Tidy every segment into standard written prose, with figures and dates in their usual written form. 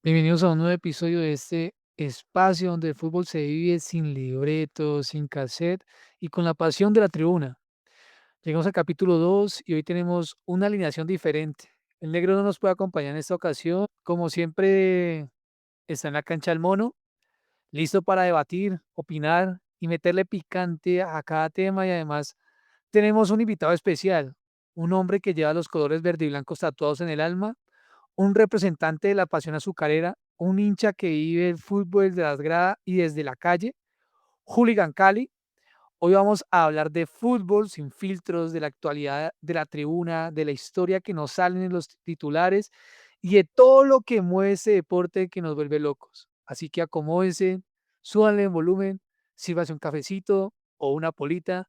Bienvenidos a un nuevo episodio de este espacio donde el fútbol se vive sin libretos, sin cassette y con la pasión de la tribuna. Llegamos al capítulo 2 y hoy tenemos una alineación diferente. El negro no nos puede acompañar en esta ocasión. Como siempre, está en la cancha el mono, listo para debatir, opinar y meterle picante a cada tema. Y además tenemos un invitado especial, un hombre que lleva los colores verde y blancos tatuados en el alma, un representante de la pasión azucarera, un hincha que vive el fútbol desde las gradas y desde la calle, Hooligan Cali. Hoy vamos a hablar de fútbol sin filtros, de la actualidad de la tribuna, de la historia que nos salen en los titulares y de todo lo que mueve ese deporte que nos vuelve locos. Así que acomódense, súbanle en volumen, sírvase un cafecito o una polita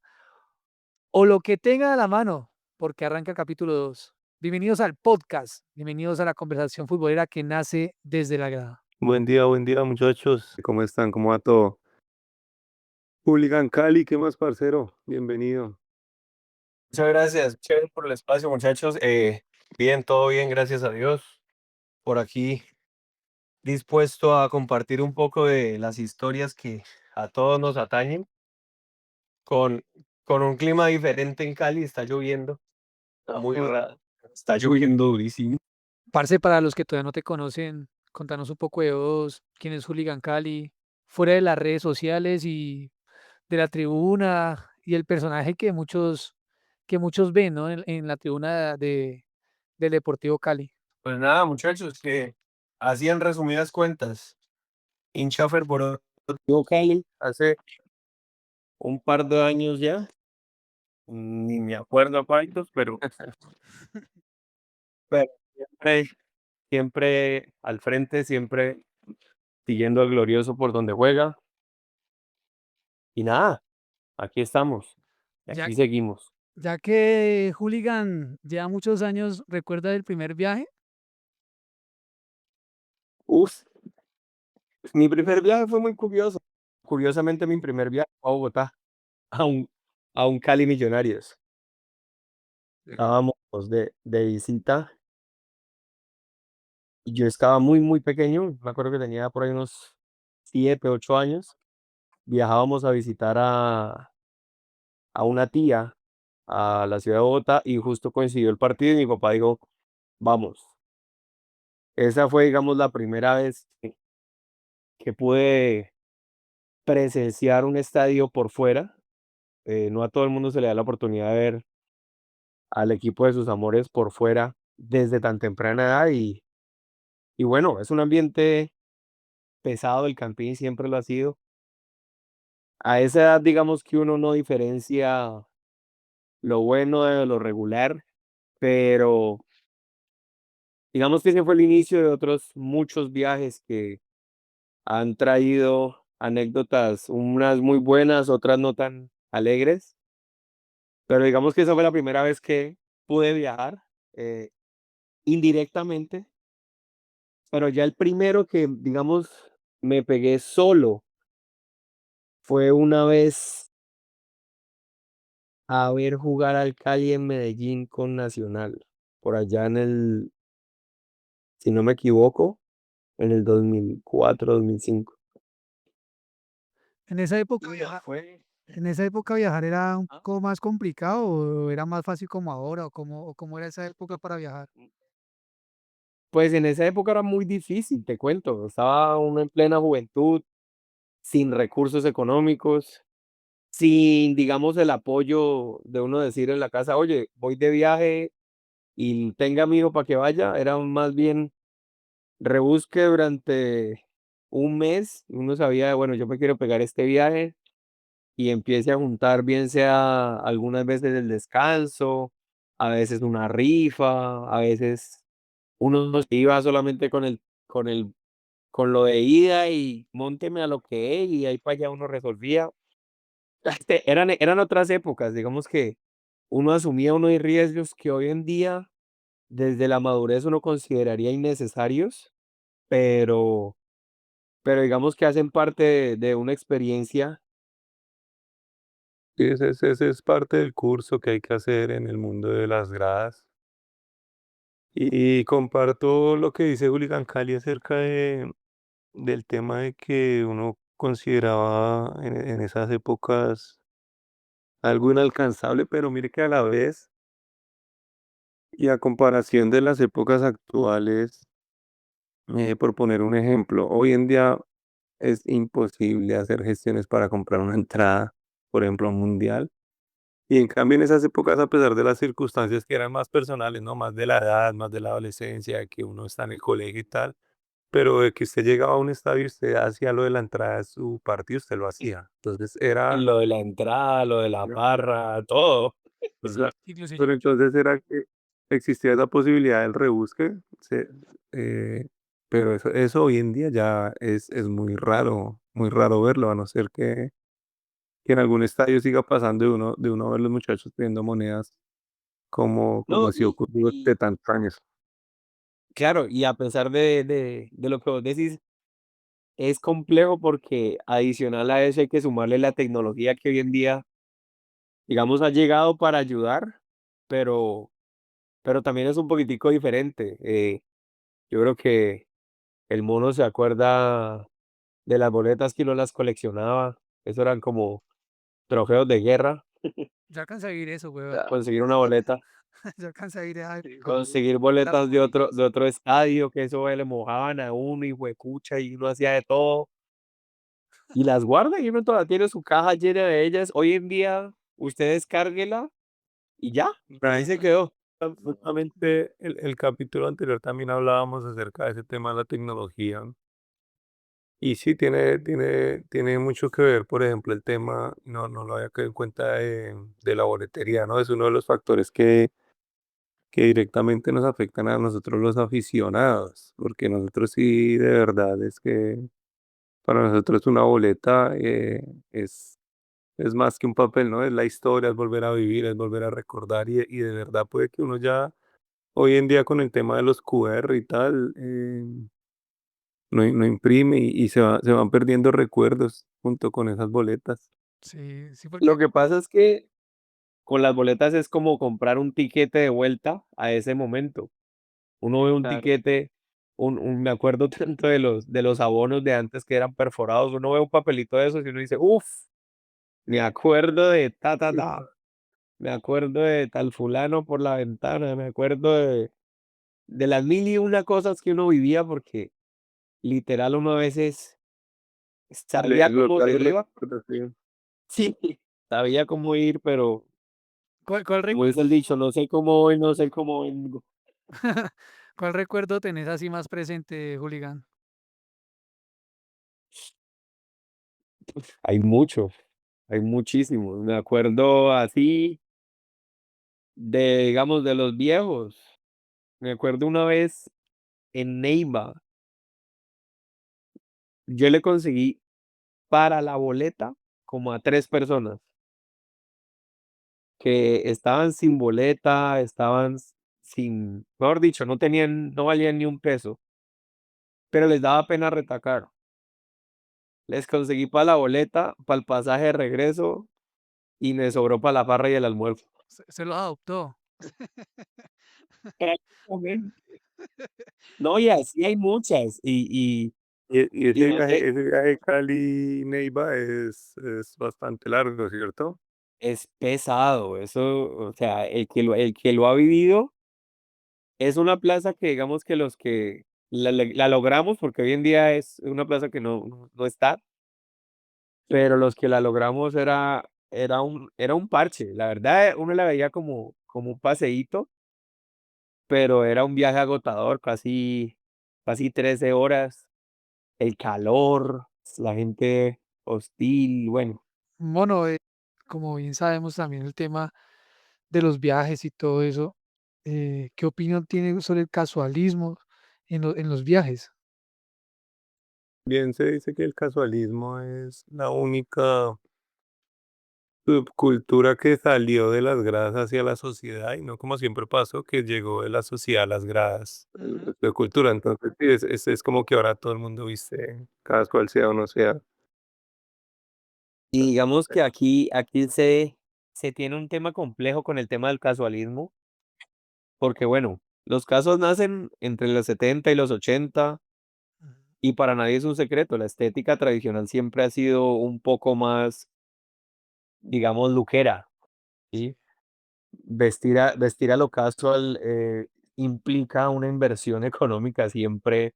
o lo que tenga a la mano, porque arranca el capítulo 2. Bienvenidos al podcast, bienvenidos a la conversación futbolera que nace desde la grada. Buen día muchachos. ¿Cómo están? ¿Cómo va todo? Hooligan Cali, ¿qué más, parcero? Bienvenido. Muchas gracias, chévere por el espacio, muchachos. Bien, todo bien, gracias a Dios. Por aquí dispuesto a compartir un poco de las historias que a todos nos atañen. Con, con un clima diferente en Cali, está lloviendo, muy raro. Está lloviendo durísimo. Parce, para los que todavía no te conocen, contanos un poco de vos, quién es Hooligan Cali, fuera de las redes sociales y de la tribuna y el personaje que muchos ven, ¿no? En la tribuna del Deportivo Cali. Pues nada, muchachos, que así en resumidas cuentas, hincha fervoroso de Cali hace un par de años ya, ni me acuerdo a cuántos, pero siempre al frente, siempre siguiendo al glorioso por donde juega. Y nada, aquí estamos, y Ya, aquí seguimos. ya que Hooligan lleva muchos años, ¿recuerda el primer viaje? Uf, mi primer viaje fue muy curioso. Curiosamente, mi primer viaje fue a Bogotá, a un, a un Cali Millonarios. Estábamos de visita y yo estaba muy pequeño. Me acuerdo que tenía por ahí unos 7, 8 años. Viajábamos a visitar a una tía a la ciudad de Bogotá y justo coincidió el partido y mi papá dijo, vamos. Esa fue, digamos, la primera vez que pude presenciar un estadio por fuera. No a todo el mundo se le da la oportunidad de ver al equipo de sus amores por fuera desde tan temprana edad y bueno, es un ambiente pesado, el Campín siempre lo ha sido. A esa edad, digamos que uno no diferencia lo bueno de lo regular, pero digamos que ese fue el inicio de otros muchos viajes que han traído anécdotas, unas muy buenas, otras no tan alegres, pero digamos que esa fue la primera vez que pude viajar, eh, indirectamente, pero ya el primero que, digamos, me pegué solo fue una vez a ver jugar al Cali en Medellín con Nacional, por allá si no me equivoco, en el 2004, 2005. En esa época Uy, viajar, fue. en esa época viajar era un Ah, poco más complicado o era más fácil como ahora o cómo era esa época para viajar. Pues en esa época era muy difícil, te cuento, estaba uno en plena juventud, sin recursos económicos, sin, digamos, el apoyo de uno decir en la casa, oye, voy de viaje y tenga a mi hijo para que vaya, era más bien rebusque durante un mes, uno sabía, bueno, yo me quiero pegar este viaje y empiece a juntar, bien sea algunas veces el descanso, a veces una rifa, a veces uno no se iba solamente con lo de ida y mónteme a lo que es, y ahí para allá uno resolvía. Eran otras épocas, digamos que uno asumía unos riesgos que hoy en día, desde la madurez, uno consideraría innecesarios, pero digamos que hacen parte de una experiencia. Sí, ese es parte del curso que hay que hacer en el mundo de las gradas. Y comparto lo que dice Julián Cali acerca del tema de que uno consideraba en esas épocas algo inalcanzable, pero mire que a la vez, y a comparación de las épocas actuales, por poner un ejemplo, hoy en día es imposible hacer gestiones para comprar una entrada, por ejemplo, a un mundial. Y en cambio en esas épocas, a pesar de las circunstancias que eran más personales, ¿no? Más de la edad, más de la adolescencia, de que uno está en el colegio y tal, pero de que usted llegaba a un estadio y usted hacía lo de la entrada de su partido, usted lo hacía. Entonces era, Lo de la entrada, lo de la era- barra, todo. o sea, Incluso pero entonces era que existía esa posibilidad del rebusque, eh, pero eso hoy en día ya es muy raro verlo, a no ser que en algún estadio siga pasando de uno ver los muchachos pidiendo monedas No, como si ocurrió de tantos años. claro, y a pesar de lo que vos decís, es complejo porque adicional a eso hay que sumarle la tecnología que hoy en día, digamos, ha llegado para ayudar, pero también es un poquitico diferente. Yo creo que el mono se acuerda de las boletas que uno las coleccionaba. Eso eran como trofeos de guerra, ya alcancé a vivir eso, weón. conseguir una boleta, Ya alcancé a vivir esa época, weón. conseguir Era boletas de otro estadio, que eso le mojaban a uno, y juepucha, y uno hacía de todo. Y las guarda y uno todavía tiene su caja llena de ellas. Hoy en día, usted descárguela y ya, ahí se quedó. Justamente el capítulo anterior también hablábamos acerca de ese tema de la tecnología. Y sí, tiene mucho que ver, por ejemplo, el tema, no lo había quedado en cuenta de la boletería, ¿no? Es uno de los factores que directamente nos afectan a nosotros los aficionados, porque nosotros sí, de verdad, es que para nosotros una boleta es más que un papel, ¿no? Es la historia, es volver a vivir, es volver a recordar y de verdad puede que uno ya hoy en día con el tema de los QR y tal, no imprime y se van perdiendo recuerdos junto con esas boletas. Sí, sí, Lo porque que pasa es que con las boletas es como comprar un tiquete de vuelta a ese momento. Uno ve un Claro. tiquete, me acuerdo tanto de los abonos de antes que eran perforados. Uno ve un papelito de esos y uno dice: "Uf, me acuerdo de ta, ta, ta, me acuerdo de tal fulano por la ventana, me acuerdo de las mil y una cosas que uno vivía", porque literal uno a veces sabía cómo Lo se iba. recuerdo, sí. Sí, sabía cómo ir, pero ¿cuál como dice el dicho: "No sé cómo voy, no sé cómo vengo". cuál recuerdo tenés así más presente, Hooligan? Hay muchos, hay muchísimos. Me acuerdo así digamos, de los viejos. Me acuerdo una vez en Neiva, yo le conseguí para la boleta como a 3 personas que estaban sin boleta, estaban sin, mejor dicho, no valían ni un peso, pero les daba pena retacar. Les conseguí para la boleta, para el pasaje de regreso y me sobró para la farra y el almuerzo. Se los adoptó. Prácticamente. No, y así hay muchas. Y Y no sé, ese viaje Cali-Neiva es bastante largo, ¿cierto? es pesado, eso, o sea, el que lo ha vivido es una plaza que digamos que los que la logramos, porque hoy en día es una plaza que no está, pero los que la logramos era un parche. La verdad, uno la veía como un paseíto, pero era un viaje agotador, casi 13 horas, el calor, la gente hostil, bueno. Bueno, como bien sabemos también el tema de los viajes y todo eso, ¿qué opinión tiene sobre el casualismo en los viajes? Bien se dice que el casualismo es la única subcultura que salió de las gradas hacia la sociedad y no como siempre pasó, que llegó de la sociedad a las gradas de cultura. Entonces, sí, es como que ahora todo el mundo viste, cada cual sea o no sea. Y digamos que aquí se tiene un tema complejo con el tema del casualismo, porque bueno. Los casos nacen entre los 70 y los 80 Ujú. y para nadie es un secreto, la estética tradicional siempre ha sido un poco más, digamos, luquera, ¿sí? Vestir a lo casual, implica una inversión económica siempre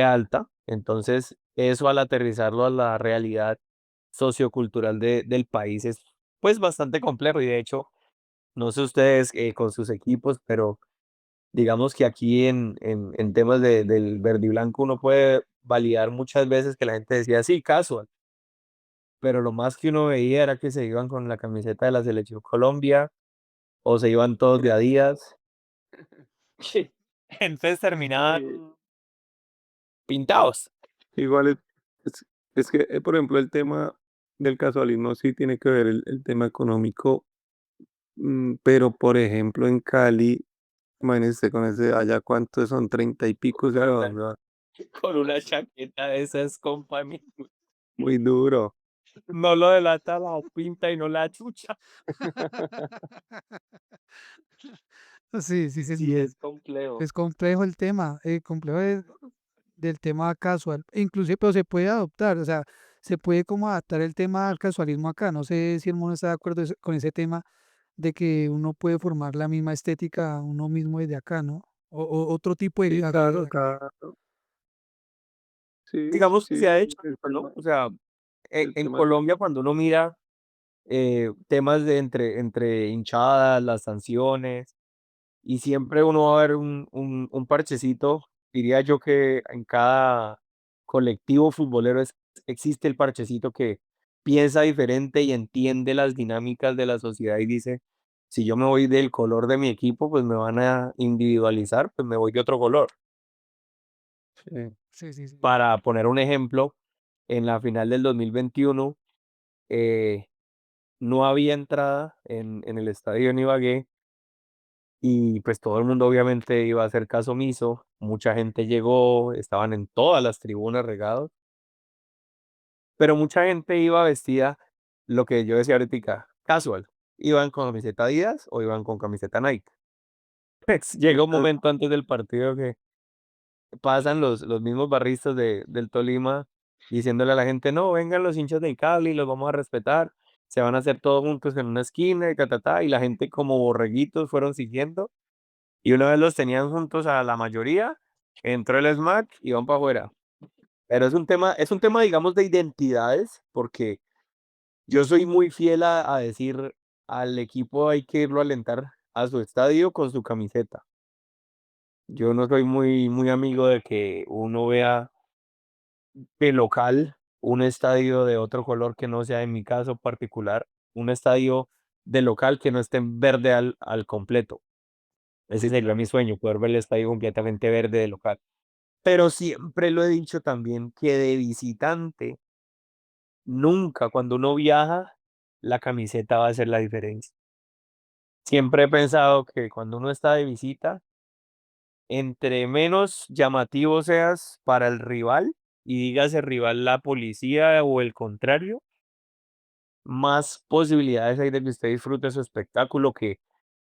alta. Entonces, eso al aterrizarlo a la realidad sociocultural del país es, pues, bastante complejo. Y de hecho, no sé ustedes, con sus equipos, pero digamos que aquí en temas del verde y blanco uno puede validar muchas veces que la gente decía: "Sí, casual", pero lo más que uno veía era que se iban con la camiseta de la selección Colombia, o se iban todos de Adidas. Sí. Entonces terminaban pintados. Igual es, es que, por ejemplo, el tema del casualismo sí tiene que ver el tema económico, pero por ejemplo en Cali, imagínese con ese, allá cuántos son, 30 y pico, Con ¿sabes? una con una chaqueta de esas, compa, Muy duro. no lo delata la pinta y no la chucha. Sí, sí, Sí, señor. es complejo. Es complejo el tema, complejo del tema casual. Inclusive, pero se puede adoptar, o sea, se puede como adaptar el tema al casualismo acá. No sé si el mundo está de acuerdo con ese tema de que uno puede formar la misma estética uno mismo desde acá, ¿no? O otro tipo Sí, de claro, acá. claro. Sí, Digamos que sí, se ha hecho, el ¿no? tema, O sea, el en tema, Colombia, cuando uno mira, temas de entre hinchadas, las sanciones, y siempre uno va a ver un parchecito, diría yo que en cada colectivo futbolero existe el parchecito que piensa diferente y entiende las dinámicas de la sociedad y dice, si yo me voy del color de mi equipo, pues me van a individualizar, pues me voy de otro color. sí. Sí, sí, sí. Para poner un ejemplo, en la final del 2021, eh, no había entrada en el estadio en Ibagué y pues todo el mundo obviamente iba a hacer caso omiso, mucha gente llegó, estaban en todas las tribunas regados, pero mucha gente iba vestida, lo que yo decía ahorita, casual, iban con camiseta Adidas o iban con camiseta Nike. Pues, llega un momento antes del partido que pasan los mismos barristas del Tolima diciéndole a la gente: "No, vengan los hinchas del Cali, los vamos a respetar, se van a hacer todos juntos en una esquina y ta, ta, ta", y la gente como borreguitos fueron siguiendo, y una vez los tenían juntos a la mayoría, entró el SMAC y van para afuera. Pero es un tema, digamos, de identidades, porque yo soy muy fiel a decir: "Al equipo hay que irlo a alentar a su estadio con su camiseta". Yo no soy muy amigo de que uno vea de local, un estadio de otro color que no sea, en mi caso particular, un estadio de local que no esté en verde al completo. Ese sería mi sueño, poder ver el estadio completamente verde de local. Pero siempre lo he dicho también que de visitante, nunca cuando uno viaja, la camiseta va a hacer la diferencia. Siempre he pensado que cuando uno está de visita, entre menos llamativo seas para el rival, y digas el rival la policía o el contrario, más posibilidades hay de que usted disfrute su espectáculo, que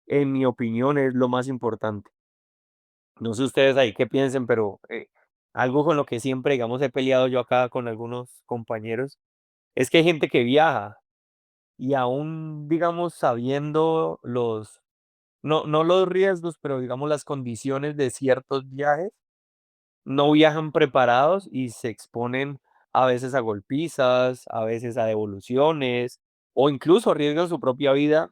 en mi opinión es lo más importante. No sé ustedes ahí qué piensen, pero algo con lo que siempre, digamos, he peleado yo acá con algunos compañeros, es que hay gente que viaja y aún, digamos, sabiendo no los riesgos, pero digamos las condiciones de ciertos viajes, no viajan preparados y se exponen a veces a golpizas, a veces a devoluciones, o incluso arriesgan su propia vida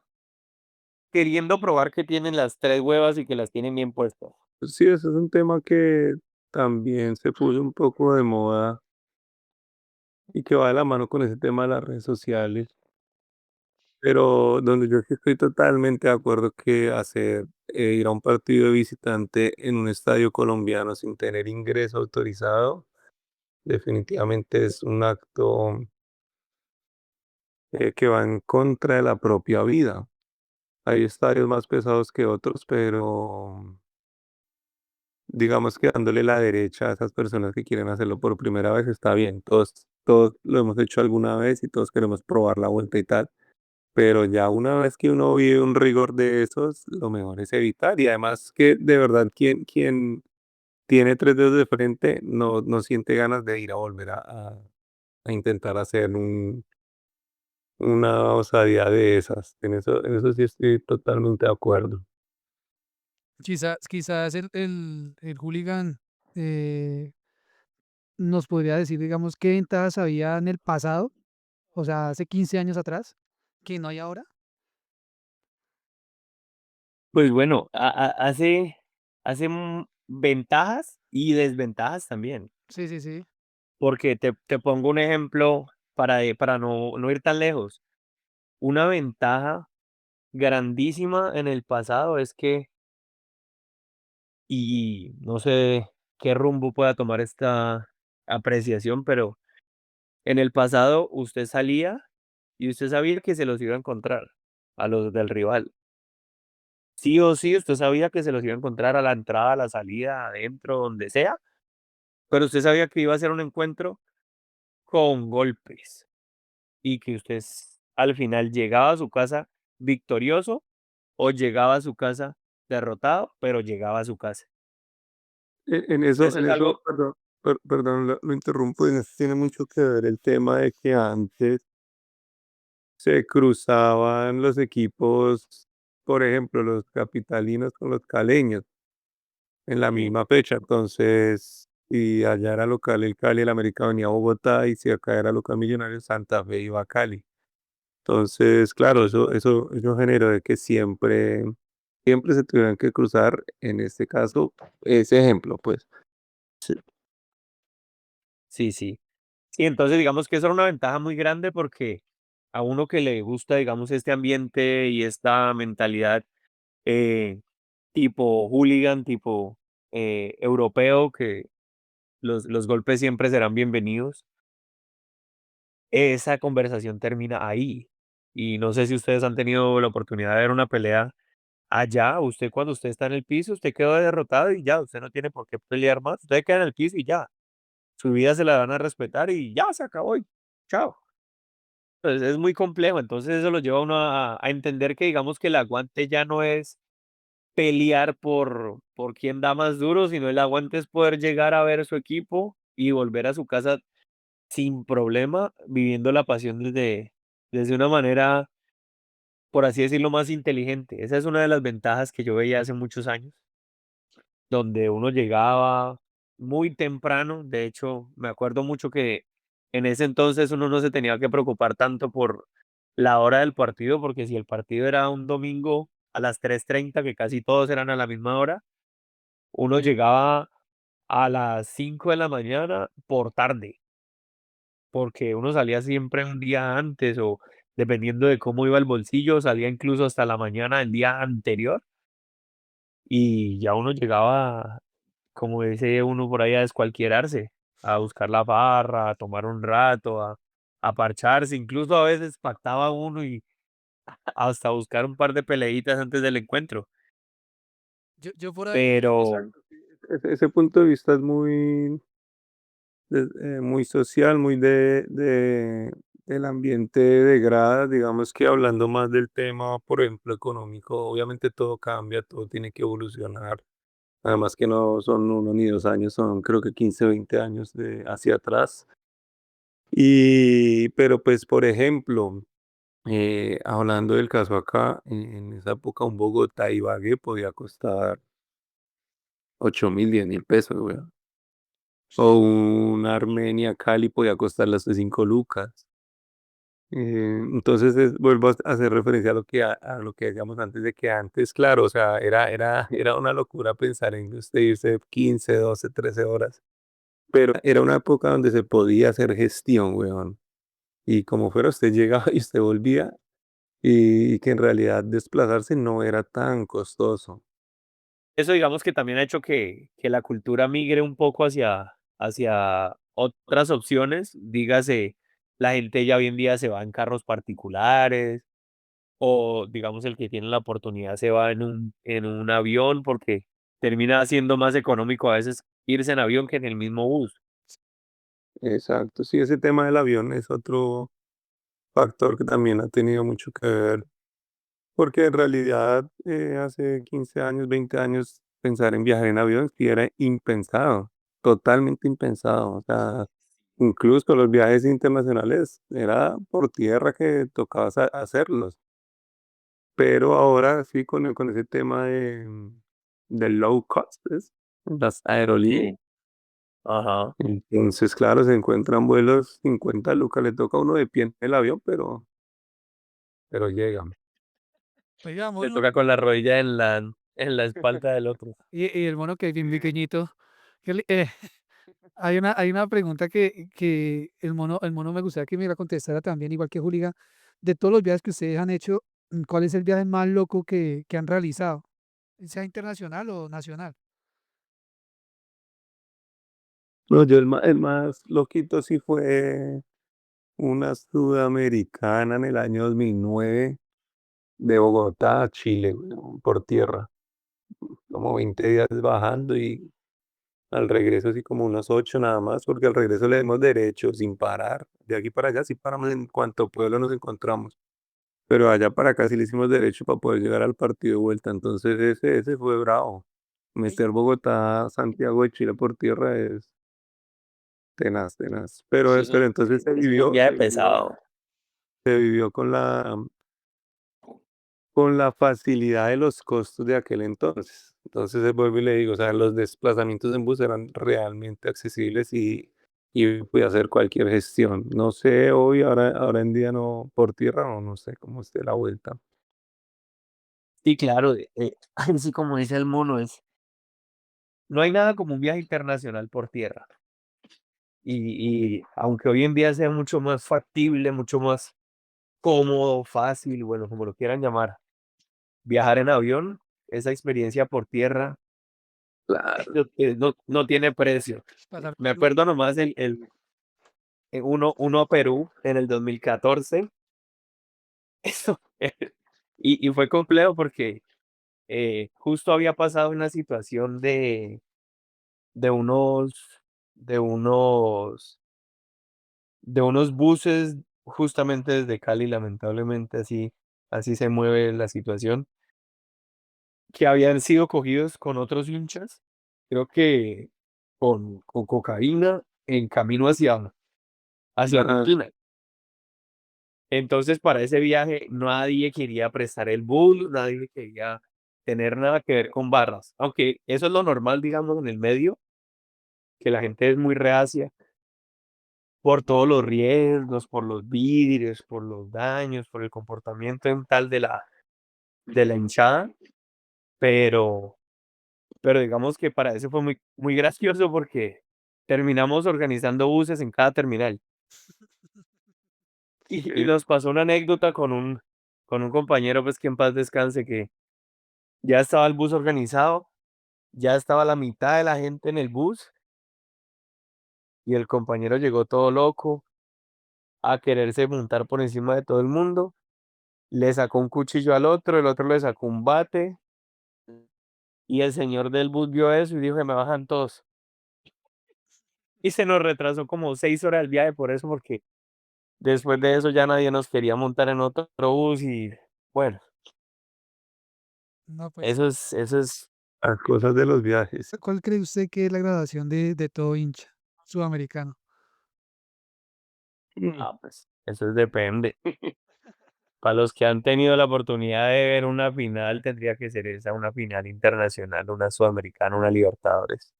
queriendo probar que tienen las 3 huevas y que las tienen bien puestas. Sí, ese es un tema que también se puso un poco de moda y que va de la mano con ese tema de las redes sociales, pero donde yo sí estoy totalmente de acuerdo que hacer, ir a un partido de visitante en un estadio colombiano sin tener ingreso autorizado, definitivamente es un acto, que va en contra de la propia vida. Hay estadios más pesados que otros, pero digamos que dándole la derecha a esas personas que quieren hacerlo por primera vez está bien. Todos lo hemos hecho alguna vez y todos queremos probar la vuelta y tal. pero ya una vez que uno vive un rigor de esos, lo mejor es evitar. Y además que de verdad quien tiene 3 dedos de frente no siente ganas de ir a volver a intentar hacer una osadía de esas. En eso sí estoy totalmente de acuerdo. Quizás el hooligan, eh, nos podría decir, digamos, qué ventajas había en el pasado, o sea, hace 15 años atrás, que no hay ahora. Pues bueno, hace ventajas y desventajas también, Sí, sí, sí. porque te pongo un ejemplo para no ir tan lejos. Una ventaja grandísima en el pasado es que, y no sé qué rumbo pueda tomar esta apreciación, pero en el pasado usted salía y usted sabía que se los iba a encontrar a los del rival. Sí o sí, usted sabía que se los iba a encontrar a la entrada, a la salida, adentro, donde sea, pero usted sabía que iba a ser un encuentro con golpes y que usted al final llegaba a su casa victorioso o llegaba a su casa derrotado, pero llegaba a su casa. En eso Eso en es eso, algo. perdón, lo interrumpo, en eso tiene mucho que ver el tema de que antes se cruzaban los equipos, por ejemplo, los capitalinos con los caleños en la Sí, misma fecha. Entonces, si allá era local el Cali, el América venía a Bogotá, y si acá era local Millonarios, Santa Fe iba a Cali. Entonces, claro, eso generó de que siempre se tuvieran que cruzar, en este caso, ese ejemplo, pues. Sí. sí, sí. Sí, entonces digamos que eso era una ventaja muy grande porque a uno que le gusta, digamos, este ambiente y esta mentalidad eh, tipo hooligan, tipo europeo, que los golpes siempre serán bienvenidos, esa conversación termina ahí. Y no sé si ustedes han tenido la oportunidad de ver una pelea allá. Usted cuando usted está en el piso, usted quedó derrotado y ya, usted no tiene por qué pelear más, usted queda en el piso y ya. Su vida se la van a respetar y ya se acabó y chao. Pues es muy complejo, entonces eso lo lleva a uno a entender que digamos que el aguante ya no es pelear por quién da más duro, sino el aguante es poder llegar a ver a su equipo y volver a su casa sin problema, viviendo la pasión desde una manera, por así decirlo, más inteligente. Esa es una de las ventajas que yo veía hace muchos años, donde uno llegaba muy temprano. De hecho, me acuerdo mucho que en ese entonces uno no se tenía que preocupar tanto por la hora del partido, porque si el partido era un domingo a las 3:30, que casi todos eran a la misma hora, uno llegaba a las 5 de la mañana por tarde, porque uno salía siempre un día antes o dependiendo de cómo iba el bolsillo, salía incluso hasta la mañana del día anterior y ya uno llegaba, como dice uno por ahí, a descualquierarse, a buscar la farra, a tomar un rato, a parcharse, incluso a veces pactaba uno y hasta buscar un par de peleitas antes del encuentro. Yo por ahí, Pero Exacto, sí. Ese punto de vista es muy social, muy del ambiente de gradas, digamos que hablando más del tema, por ejemplo, económico, obviamente todo cambia, todo tiene que evolucionar. Además que no son 1 ni 2 años, son creo que 15 20 años hacia atrás. Pero pues, por ejemplo, hablando del caso acá, en esa época un Bogotá Ibagué podía costar 8.000, 10.000 pesos, weón. O un Armenia Cali podía costar las de 5 lucas. Entonces vuelvo a hacer referencia a lo que decíamos antes, de que antes, claro, o sea, era una locura pensar en usted irse 15 12 13 horas, pero era una época donde se podía hacer gestión, weón. Y como fuera, usted llegaba y usted volvía, y que en realidad desplazarse no era tan costoso. eso digamos que también ha hecho que la cultura migre un poco hacia otras opciones. Dígase, la gente ya hoy en día se va en carros particulares o digamos el que tiene la oportunidad se va en un avión porque termina siendo más económico a veces irse en avión que en el mismo bus. Exacto, sí, ese tema del avión es factor que también ha tenido mucho que ver, porque en realidad hace 15 años, 20 años, pensar en viajar en avión sí era impensado, totalmente impensado. O sea, incluso los viajes internacionales era por tierra que tocaba hacerlos. Pero ahora sí, con ese tema del low cost, ¿es? Las aerolíneas. Sí, ajá. Entonces, claro, se encuentran vuelos 50 lucas, le toca a uno de pie en el avión, pero llega. Oiga, Le mono, toca con la rodilla en la espalda del otro. y el mono que es bien pequeñito, ¿qué le hay una pregunta que el mono me gustaría que me la contestara también, igual que Juliga. De todos los viajes que ustedes han hecho, ¿cuál es el viaje más loco que han realizado? Sea internacional o nacional. No, yo el más loquito sí fue una sudamericana en el año 2009 de Bogotá a Chile, weón, por tierra, como 20 días bajando y al regreso sí como unos 8 nada más, porque al regreso le dimos derecho sin parar. De aquí para allá sí paramos en cuanto pueblo nos encontramos, pero allá para acá sí le hicimos derecho para poder llegar al partido de vuelta. Entonces ese fue bravo. Ey, Meter Bogotá, Santiago de Chile por tierra es tenaz, tenaz. Sí, Pero entonces es un viaje pesado. se vivió con la facilidad de los costos de aquel entonces. Entonces, vuelvo y le digo, o sea, los desplazamientos en bus eran realmente accesibles y podía hacer cualquier gestión. No sé, hoy, ahora en día no, por tierra, no sé cómo esté la vuelta. Sí, claro, ahí sí, como dice el mono, no hay nada como un viaje internacional por tierra. Y aunque hoy en día sea mucho más factible, mucho más cómodo, fácil, bueno, como lo quieran llamar, viajar en avión, esa experiencia por tierra Claro. no tiene precio. pasar Me por acuerdo nomás uno a Perú en el 2014. Eso, y fue complejo porque justo había pasado una situación de unos, de unos, de unos buses justamente desde Cali, lamentablemente así se mueve la situación, que habían sido cogidos con otros hinchas, creo que con cocaína en camino hacia Ah, Argentina. Entonces, para ese viaje nadie quería prestar el bus, nadie quería tener nada que ver con barras, aunque eso es lo normal, digamos, en el medio, que la gente es muy reacia por todos los riesgos, por los vidrios, por los daños, por el comportamiento en tal de la hinchada, pero digamos que para eso fue muy gracioso porque terminamos organizando buses en cada terminal. Y sí. nos pasó una anécdota con un compañero, pues, que en paz descanse, que ya estaba el bus organizado, ya estaba la mitad de la gente en el bus, y el compañero llegó todo loco a quererse montar por encima de todo el mundo, le sacó un cuchillo al otro, el otro le sacó un bate, y el señor del bus vio eso y dijo: "Que me bajan todos". Y se nos retrasó como 6 horas el viaje por eso, porque después de eso ya nadie nos quería montar en otro bus y bueno, no, pues, eso es Las cosas de los viajes. ¿cuál cree usted que es la graduación de todo hincha sudamericano? Mm. pues, eso depende. Para los que han tenido la oportunidad de ver una final, tendría que ser esa, una final internacional, una sudamericana, una Libertadores.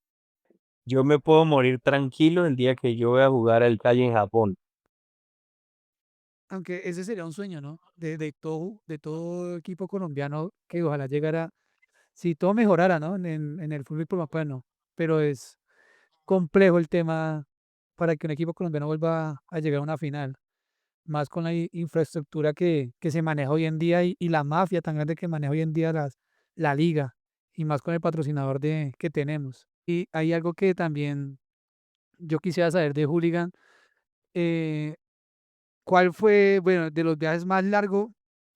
Yo me puedo morir tranquilo el día que yo voy a jugar al Cali en Japón. Aunque ese sería un sueño, ¿no? De todo equipo colombiano que ojalá llegara, si todo mejorara, ¿no? En el fútbol, pues no. Pero es complejo el tema para que un equipo colombiano vuelva a llegar a una final, más con la infraestructura que se maneja hoy en día y la mafia tan grande que maneja hoy en día la liga, y más con el patrocinador que tenemos. Y hay algo que también yo quisiera saber de Hooligan. eh, ¿Cuál fue, bueno, de los viajes más largos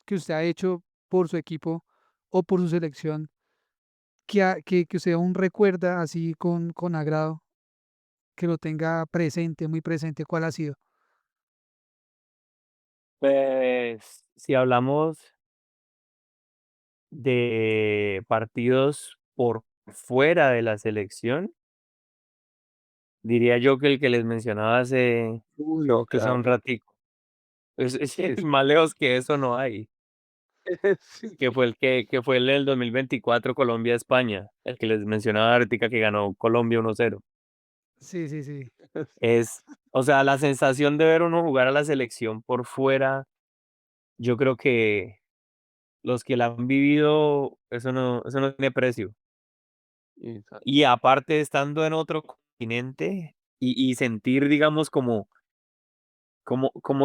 que usted ha hecho por su equipo o por su selección, que usted aún recuerda así con agrado, que lo tenga presente, muy presente? ¿Cuál ha sido? Pues, si hablamos de partidos por fuera de la selección, diría yo que el que les mencionaba No, hace un claro. ratico. Es Es más lejos que eso no hay, sí, que fue el del 2024 Colombia-España, el que les mencionaba ahorita que ganó Colombia 1-0. Sí, sí, sí. Es, o sea, la sensación de ver uno jugar a la selección por fuera, yo creo que los que la han vivido, eso no tiene precio. Y exacto. aparte, estando en otro continente y sentir, digamos, como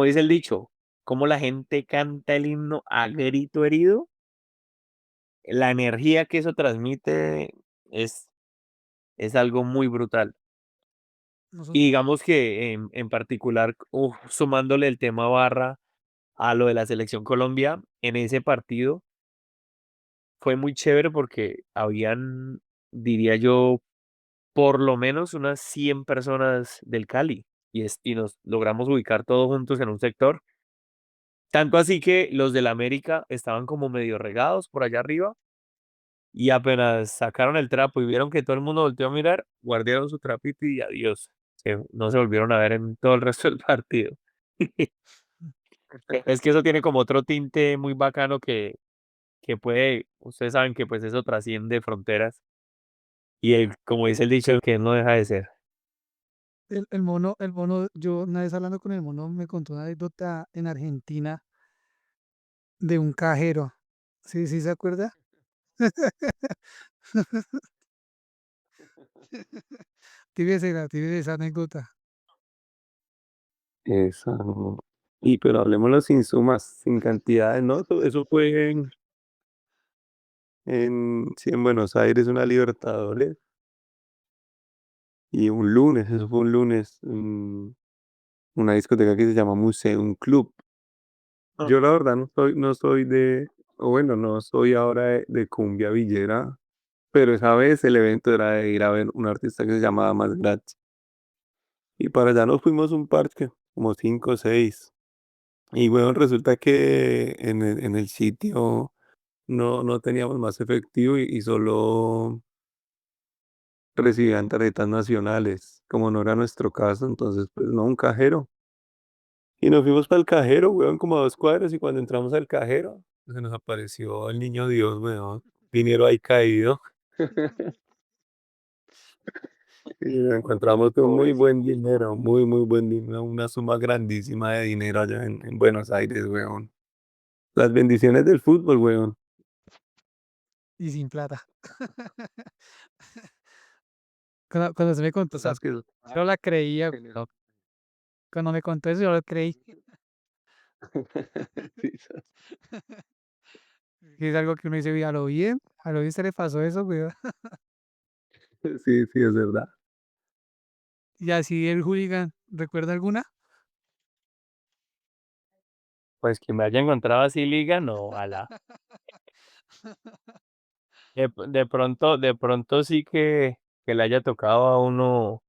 dice el dicho, como la gente canta el himno a grito herido, la energía que eso transmite es es algo muy brutal. Y Nosotros, digamos que en particular, sumándole el tema barra a lo de la selección Colombia, en ese partido fue muy chévere porque habían, diría yo, por lo menos unas 100 personas del Cali, y nos logramos ubicar todos juntos en un sector. Tanto así que los del América estaban como medio regados por allá arriba, y apenas sacaron el trapo y vieron que todo el mundo volteó a mirar, guardaron su trapito y adiós. No se volvieron a ver en todo el resto del partido. Es que eso tiene como otro tinte muy bacano que puede, ustedes saben que pues eso trasciende fronteras y como dice el dicho, que no deja de ser. el mono, yo una vez hablando con el mono me contó una anécdota en Argentina de un cajero. ¿Sí, sí se acuerda? Tírese esa anécdota. Esa no. Y pero hablemoslo sin sumas, sin cantidades, ¿no? Eso fue sí, en Buenos Aires, una Libertadores, y un lunes, eso fue un lunes, una discoteca que se llama Museum Club. Ah, Yo la verdad no soy o bueno, no soy ahora de cumbia villera, pero esa vez el evento era de ir a ver un artista que se llamaba Más Gratis. Y para allá nos fuimos un parche, como 5 o 6. Y bueno, resulta que en el sitio no teníamos más efectivo y solo recibían tarjetas nacionales, como no era nuestro caso, entonces pues no, un cajero. Y nos fuimos para el cajero, weón, como a 2 cuadras, y cuando entramos al cajero, se nos apareció el niño Dios, weón, dinero ahí caído. Y encontramos un muy buen dinero, muy, muy buen dinero, una suma grandísima de dinero allá en Buenos Aires, weón. Las bendiciones del fútbol, weón. Y sin plata. Cuando se me contó esa, Cosas que yo no la creía. generan. Cuando me contó eso, yo lo creí. Sí, Que es algo que uno dice, "Uy, a lo bien se le pasó eso, güey". sí, sí, es verdad. Y así el hooligan, ¿recuerda alguna? pues que me haya encontrado así liga, no, ala. De pronto sí que le haya tocado a uno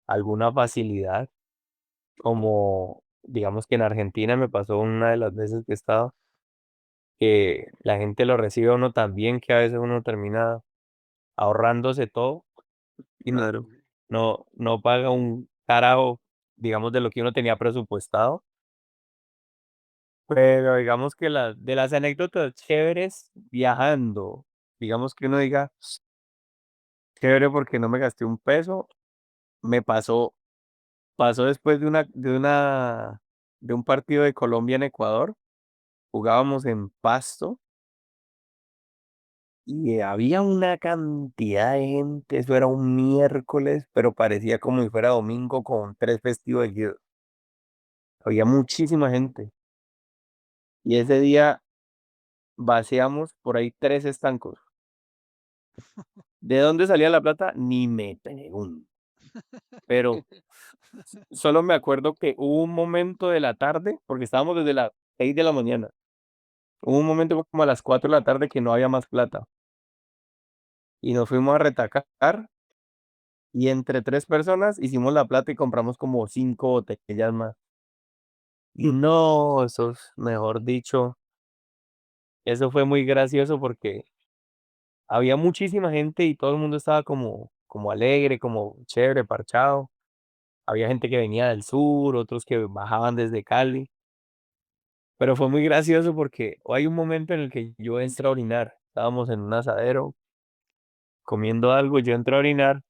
alguna facilidad, como digamos que en Argentina me pasó una de las veces que he estado, que la gente lo recibe a uno tan bien que a veces uno termina ahorrándose todo y Claro. no paga un carajo, digamos, de lo que uno tenía presupuestado. Pero digamos que de las anécdotas chéveres viajando, digamos que uno diga, chévere porque no me gasté un peso, me pasó después de un partido de Colombia en Ecuador, jugábamos en Pasto y había una cantidad de gente, eso era un miércoles, pero parecía como si fuera domingo con 3 festivos seguidos. Había muchísima gente y ese día vaciamos por ahí 3 estancos. ¿De dónde salía la plata? Ni me pregunto, pero solo me acuerdo que hubo un momento de la tarde, porque estábamos desde las 6 de la mañana. Hubo un momento como a las 4 de la tarde que no había más plata y nos fuimos a retacar y entre 3 personas hicimos la plata y compramos como 5 botellas más. No, eso es, mejor dicho, eso fue muy gracioso porque había muchísima gente y todo el mundo estaba como alegre, como chévere, parchado. Había gente que venía del sur, otros que bajaban desde Cali, pero fue muy gracioso porque hay un momento en el que yo entré a orinar. Estábamos en un asadero comiendo algo, yo entré a orinar.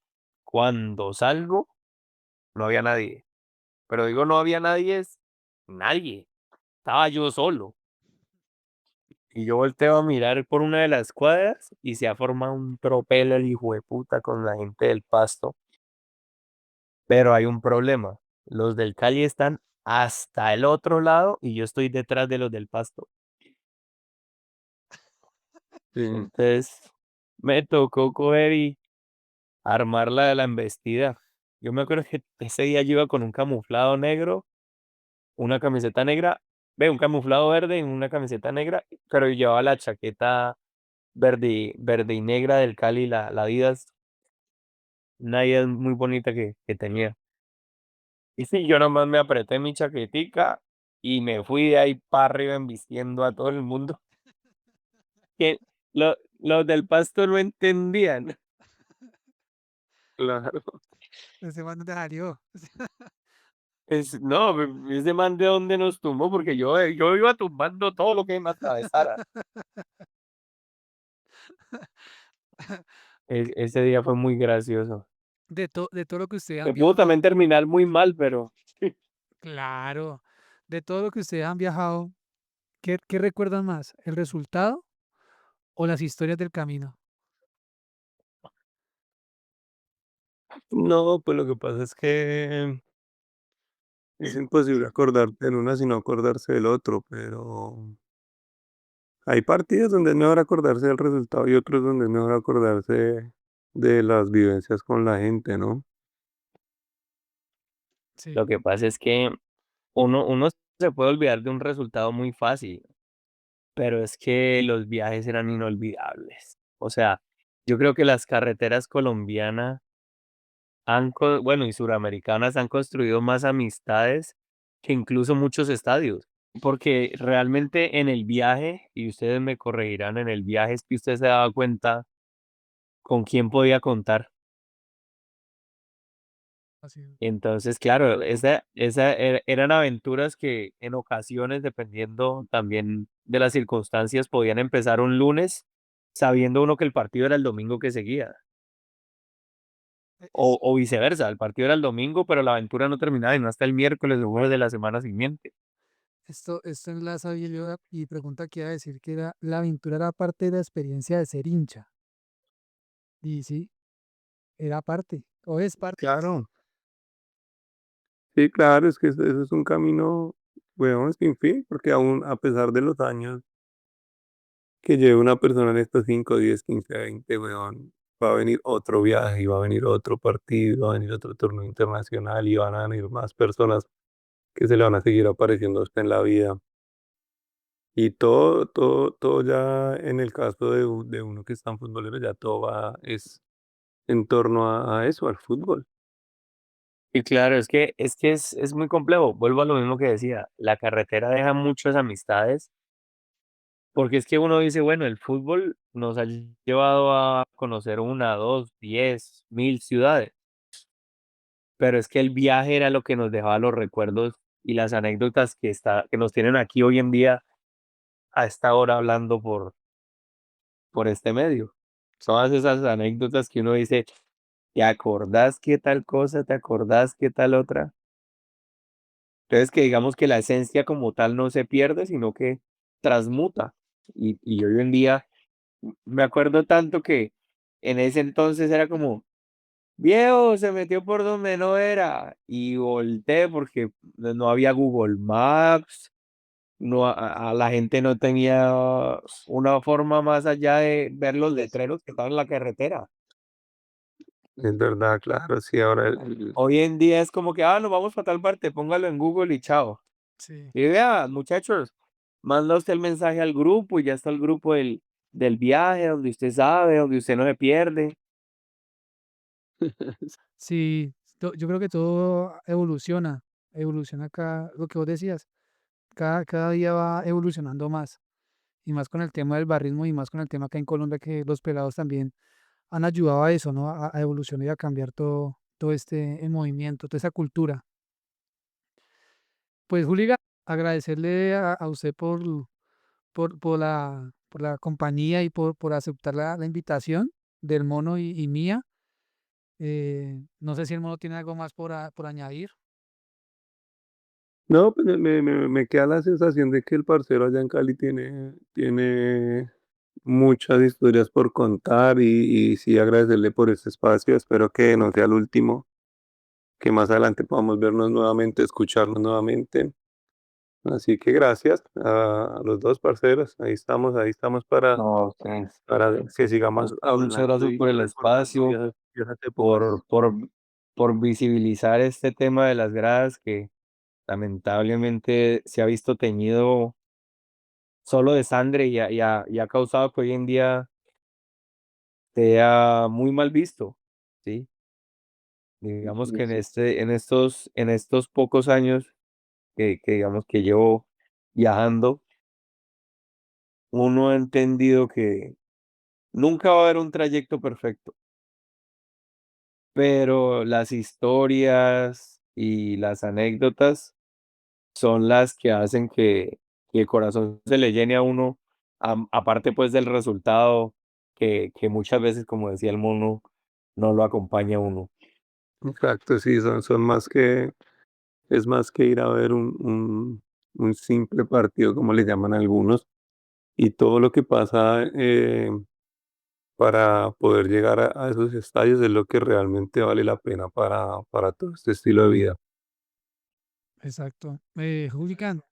Cuando salgo, no había nadie. Pero digo, no había nadie, es nadie. Estaba yo solo. Y yo volteo a mirar por una de las cuadras y se ha formado un tropel el hijo de puta con la gente del Pasto. Pero hay un problema. Los del Cali están hasta el otro lado y yo estoy detrás de los del Pasto. Sí. Entonces, me tocó coger y armar la embestida. Yo me acuerdo que ese día yo iba con un camuflado negro, una camiseta negra, un camuflado verde y una camiseta negra, pero yo llevaba la chaqueta verde y negra del Cali, la Adidas, una Adidas muy bonita que tenía. Y sí, yo nomás me apreté mi chaquetica y me fui de ahí para arriba embistiendo a todo el mundo, que los del Pasto no entendían. Claro. Ese man no te salió. No, ese man de dónde nos tumbó, porque yo iba tumbando todo lo que me atravesara. Ese día fue muy gracioso. De todo lo que ustedes han Me pudo viajado, también terminar muy mal, pero claro, de todo lo que ustedes han viajado, ¿qué recuerdan más? ¿El resultado o las historias del camino? No, pues lo que pasa es que es imposible acordarte en una sin no acordarse del otro, pero hay partidos donde es mejor acordarse del resultado y otros donde es mejor acordarse de las vivencias con la gente, ¿no? Sí, lo que pasa es que uno se puede olvidar de un resultado muy fácil, pero es que los viajes eran inolvidables. O sea, yo creo que las carreteras colombianas bueno, y suramericanas han construido más amistades que incluso muchos estadios. Porque realmente en el viaje, y ustedes me corregirán, en el viaje es que usted se daba cuenta con quién podía contar. así es. Entonces, claro, eran aventuras que en ocasiones, dependiendo también de las circunstancias, podían empezar un lunes sabiendo uno que el partido era el domingo que seguía. E- O viceversa, el partido era el domingo, pero la aventura no terminaba sino hasta el miércoles o jueves de la semana siguiente. Esto enlaza bien y pregunta que iba a decir que era, la aventura era parte de la experiencia de ser hincha. Y sí, era parte, o es parte. Claro. Sí, claro, es que eso es un camino, weón, sin fin, porque aún a pesar de los años que lleve una persona en estos 5, 10, 15, 20, weón, va a venir otro viaje, y va a venir otro partido, y va a venir otro torneo internacional, y van a venir más personas que se le van a seguir apareciendo a usted en la vida. Y todo ya en el caso de uno que está en futbolero, ya todo va, es en torno a eso, al fútbol. Y claro, es muy complejo. Vuelvo a lo mismo que decía, la carretera deja muchas amistades, porque es que uno dice, bueno, el fútbol nos ha llevado a conocer una, dos, 10, 1000 ciudades, pero es que el viaje era lo que nos dejaba los recuerdos y las anécdotas que nos tienen aquí hoy en día a esta hora hablando por este medio. Todas esas anécdotas que uno dice, ¿te acordás qué tal cosa? ¿Te acordás qué tal otra? Entonces, que digamos que la esencia como tal no se pierde, sino que transmuta. Y hoy en día me acuerdo tanto que en ese entonces era como, viejo, se metió por donde no era. Y volteé porque no había Google Maps, no, a la gente no tenía una forma más allá de ver los letreros que estaban en la carretera. Es verdad, claro, sí, ahora Hoy en día es como que, nos vamos para tal parte, póngalo en Google y chao. Sí. Y vea, muchachos, manda usted el mensaje al grupo y ya está el grupo del viaje, donde usted sabe, donde usted no se pierde. Sí, yo creo que todo evoluciona, evoluciona acá, lo que vos decías. cada día va evolucionando más, y más con el tema del barrismo y más con el tema acá en Colombia que los pelados también han ayudado a eso, ¿no? A evolucionar y a cambiar todo este movimiento, toda esa cultura. Pues, Julián, agradecerle a usted por la compañía y por aceptar la invitación del mono y mía. No sé si el mono tiene algo más por añadir. No, pues me queda la sensación de que el parcero allá en Cali tiene muchas historias por contar y sí agradecerle por este espacio. Espero que no sea el último, que más adelante podamos vernos nuevamente, escucharnos nuevamente. Así que gracias a los dos parceros. Ahí estamos No, ustedes, para que sigamos muchas hablando gracias y por el recordando espacio, viejas épocas. por, por, por visibilizar este tema de las gradas que lamentablemente se ha visto teñido solo de sangre y ha causado que hoy en día sea muy mal visto, ¿sí? Digamos que Sí. en estos pocos años que digamos que llevo viajando, uno ha entendido que nunca va a haber un trayecto perfecto, pero las historias y las anécdotas son las que hacen que el corazón se le llene a uno, aparte pues del resultado que muchas veces, como decía el mono, no lo acompaña a uno. Exacto, sí, son más es más que ir a ver un simple partido, como le llaman algunos, y todo lo que pasa para poder llegar a esos estadios es lo que realmente vale la pena para todo este estilo de vida. Exacto. Julián,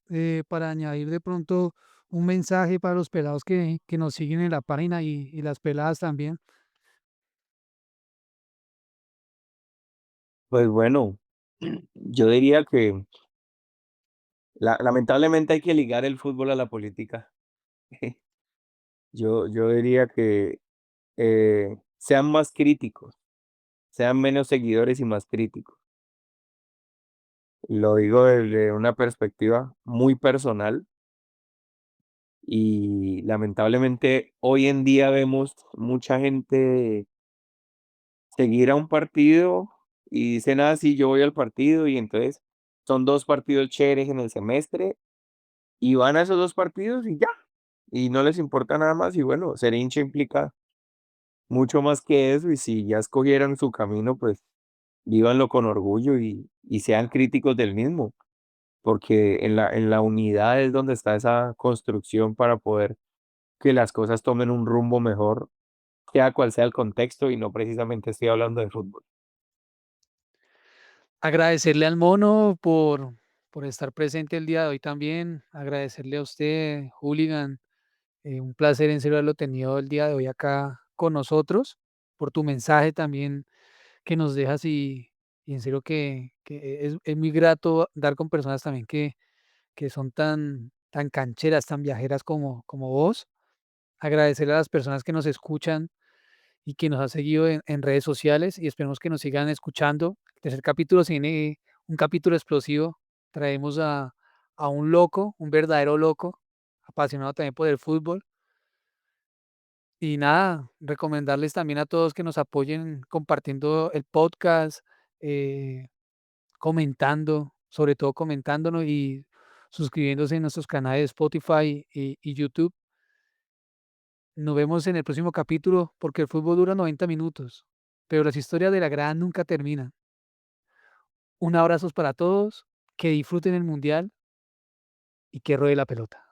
para añadir de pronto un mensaje para los pelados que nos siguen en la página y las peladas también. Pues bueno, yo diría que lamentablemente hay que ligar el fútbol a la política. Yo diría que sean más críticos, sean menos seguidores y más críticos. Lo digo desde una perspectiva muy personal y lamentablemente hoy en día vemos mucha gente seguir a un partido y dicen, ah, sí, yo voy al partido y entonces son 2 partidos chéveres en el semestre y van a esos 2 partidos y ya, y no les importa nada más y bueno, ser hincha implica mucho más que eso y si ya escogieron su camino, pues vívanlo con orgullo y sean críticos del mismo, porque en la unidad es donde está esa construcción para poder que las cosas tomen un rumbo mejor, sea cual sea el contexto, y no precisamente estoy hablando de fútbol. Agradecerle al mono por estar presente el día de hoy también. Agradecerle a usted, Hooligan. Un placer en serio haberlo tenido el día de hoy acá con nosotros, por tu mensaje también que nos dejas y en serio que es muy grato dar con personas también que son tan cancheras, tan viajeras como vos. Agradecerle a las personas que nos escuchan y que nos han seguido en redes sociales y esperemos que nos sigan escuchando. El tercer capítulo se viene un capítulo explosivo. Traemos a un loco, un verdadero loco, apasionado también por el fútbol. Y nada, recomendarles también a todos que nos apoyen compartiendo el podcast, eh, comentando, sobre todo comentándonos y suscribiéndose en nuestros canales de Spotify y YouTube. Nos vemos en el próximo capítulo porque el fútbol dura 90 minutos, pero las historias de la grada nunca terminan. Un abrazo para todos, que disfruten el mundial y que ruede la pelota.